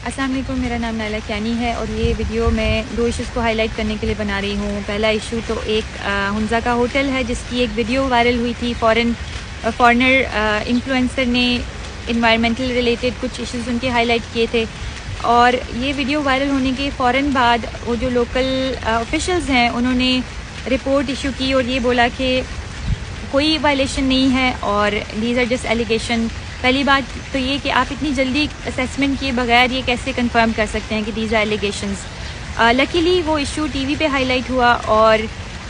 السلام علیکم، میرا نام نائلہ کیانی ہے اور یہ ویڈیو میں 2 ایشوز کو ہائی لائٹ کرنے کے لیے بنا رہی ہوں۔ پہلا ایشو تو ایک ہنزہ کا ہوٹل ہے جس کی ایک ویڈیو وائرل ہوئی تھی۔ فارنر انفلوئنسر نے انوائرمنٹل ریلیٹڈ کچھ ایشوز ان کے ہائی لائٹ کیے تھے، اور یہ ویڈیو وائرل ہونے کے فوراً بعد وہ جو لوکل آفیشلز ہیں انہوں نے رپورٹ ایشو کی اور یہ بولا کہ کوئی وائلیشن نہیں ہے اور دیز آر جسٹ ایلیگیشن۔ پہلی بات تو یہ کہ آپ اتنی جلدی اسیسمنٹ کیے بغیر یہ کیسے کنفرم کر سکتے ہیں کہ دیز آر ایلیگیشنز۔ لکیلی وہ ایشو ٹی وی پہ ہائی لائٹ ہوا اور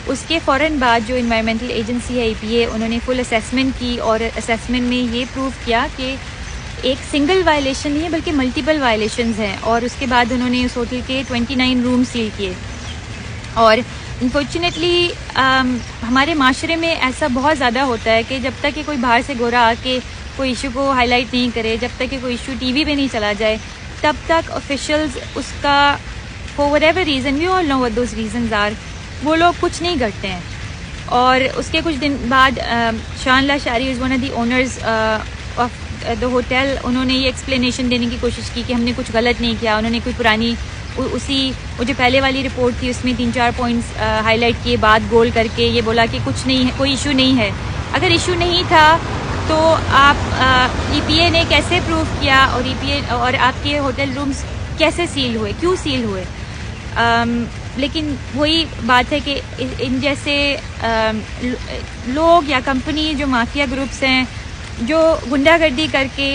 اس کے فوراً بعد جو انوائرمنٹل ایجنسی ہے EPA، انہوں نے فل اسیسمنٹ کی اور اسیسمنٹ میں یہ پروو کیا کہ ایک سنگل وائلیشن نہیں ہے بلکہ ملٹیپل وائلیشنز ہیں، اور اس کے بعد انہوں نے اس ہوٹل کے 29 روم سیل کیے۔ اور انفارچونیٹلی ہمارے معاشرے میں ایسا بہت زیادہ ہوتا ہے کہ جب تک کہ کوئی باہر سے گورا آ کے کوئی ایشو کو ہائی لائٹ نہیں کرے، جب تک کہ کوئی ایشو ٹی وی پہ نہیں چلا جائے، تب تک آفیشلز اس کا for whatever reason, we all know what those reasons are, وہ لوگ کچھ نہیں کرتے ہیں۔ اور اس کے کچھ دن بعد شان اللہ شاعری is one of the owners of the hotel, انہوں نے یہ ایکسپلینیشن دینے کی کوشش کی کہ ہم نے کچھ غلط نہیں کیا۔ انہوں نے کوئی پرانی وہ جو پہلے والی رپورٹ تھی اس میں 3-4 پوائنٹس ہائی لائٹ کیے، بات گول کر کے یہ بولا کہ کچھ نہیں ہے، کوئی ایشو نہیں ہے۔ اگر ایشو نہیں تھا تو آپ EPA نے کیسے پروو کیا، اور EPA اور آپ کے ہوٹل رومز کیسے سیل ہوئے، کیوں سیل ہوئے؟ لیکن وہی بات ہے کہ ان جیسے لوگ یا کمپنی جو مافیا گروپس ہیں جو غنڈہ گردی کر کے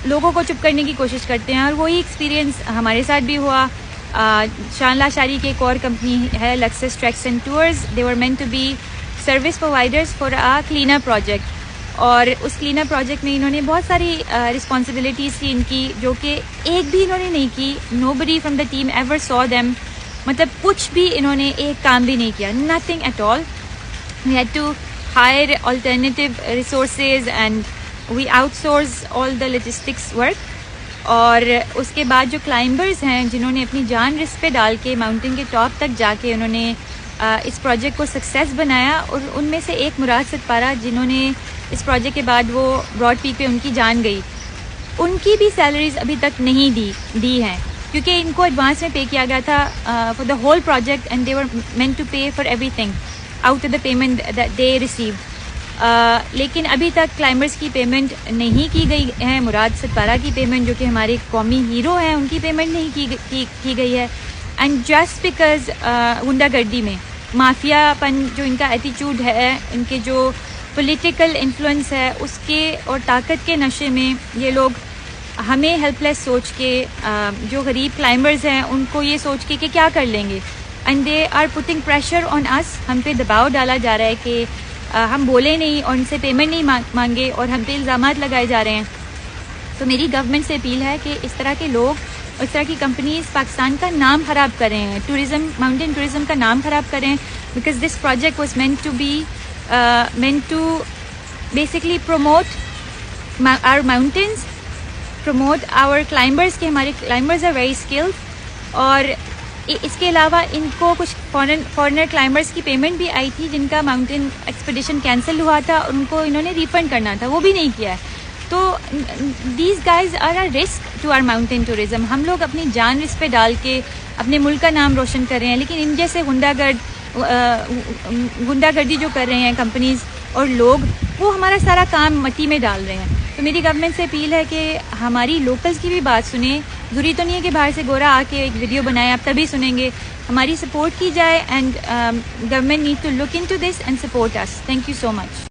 لوگوں کو چپ کرنے کی کوشش کرتے ہیں، اور وہی ایکسپیرینس ہمارے ساتھ بھی ہوا۔ شان اللہ شاعری کی ایک اور کمپنی ہے Lexus treks and tours, they were meant to be service providers for a clean up project, اور اس کلین اپ پروجیکٹ میں انہوں نے بہت ساری رسپانسبلٹیز تھی ان کی جو کہ ایک بھی انہوں نے نہیں کی۔ Nobody from the team ever saw them, مطلب کچھ بھی انہوں نے ایک کام بھی نہیں کیا، nothing at all. We had to hire alternative resources and we outsource all the logistics work. اور اس کے بعد جو کلائمبرز ہیں جنہوں نے اپنی جان رسک پہ ڈال کے ماؤنٹین کے ٹاپ تک جا کے انہوں نے اس پروجیکٹ کو سکسیس بنایا، اور ان میں سے ایک مراد ستپارہ جنہوں نے اس پروجیکٹ کے بعد وہ براڈ پیک پہ ان کی جان گئی، ان کی بھی سیلریز ابھی تک نہیں دی ہیں، کیونکہ ان کو ایڈوانس میں پے کیا گیا تھا for the whole project, and they were meant to pay for everything out of the payment that they received. لیکن ابھی تک کلائمبرز کی پیمنٹ نہیں کی گئی ہے۔ مراد ستپارہ کی پیمنٹ جو کہ ہمارے قومی ہیرو ہیں، ان کی پیمنٹ نہیں کی گئی ہے، اینڈ جسٹ بیکاز غنڈہ گردی میں مافیا پن جو ان کا ایٹیچیوڈ ہے، ان کے جو پولیٹیکل انفلوئنس ہے اس کے اور طاقت کے نشے میں یہ لوگ ہمیں ہیلپ لیس سوچ کے، جو غریب کلائمبرز ہیں ان کو یہ سوچ کے کہ کیا کر لیں گے، and they are putting pressure on us, ہم پہ دباؤ ڈالا جا رہا ہے کہ ہم بولے نہیں اور ان سے پیمنٹ نہیں مانگے، اور ہم پہ الزامات لگائے جا رہے ہیں۔ تو میری گورنمنٹ سے اپیل ہے کہ اس طرح کے لوگ، اس طرح کی کمپنیز پاکستان کا نام خراب کر رہے ہیں، ٹورزم، ماؤنٹین ٹورزم کا نام خراب کر رہے ہیں، because this project was meant to basically promote our mountains, promote our climbers کہ ہمارے climbers are very skilled، اور اس کے علاوہ ان کو کچھ فارنر کلائمبرز کی پیمنٹ بھی آئی تھی جن کا ماؤنٹین ایکسپیڈیشن کینسل ہوا تھا، اور ان کو انہوں نے ریفنڈ کرنا تھا، وہ بھی نہیں کیا ہے۔ تو these guys are a risk to our mountain tourism. ہم لوگ اپنی جان رسک پہ ڈال کے اپنے ملک کا نام روشن کر رہے ہیں، لیکن ان جیسے غنڈہ گردی جو کر رہے ہیں کمپنیز اور لوگ، وہ ہمارا سارا کام مٹی میں ڈال رہے ہیں۔ تو میری گورنمنٹ سے اپیل ہے کہ ہماری لوکلز کی بھی بات سنیں، ضروری تو نہیں ہے کہ باہر سے گورا آ کے ایک ویڈیو بنائے، آپ تبھی سنیں گے، ہماری سپورٹ کی جائے، and government need to look into this and support us. Thank you so much.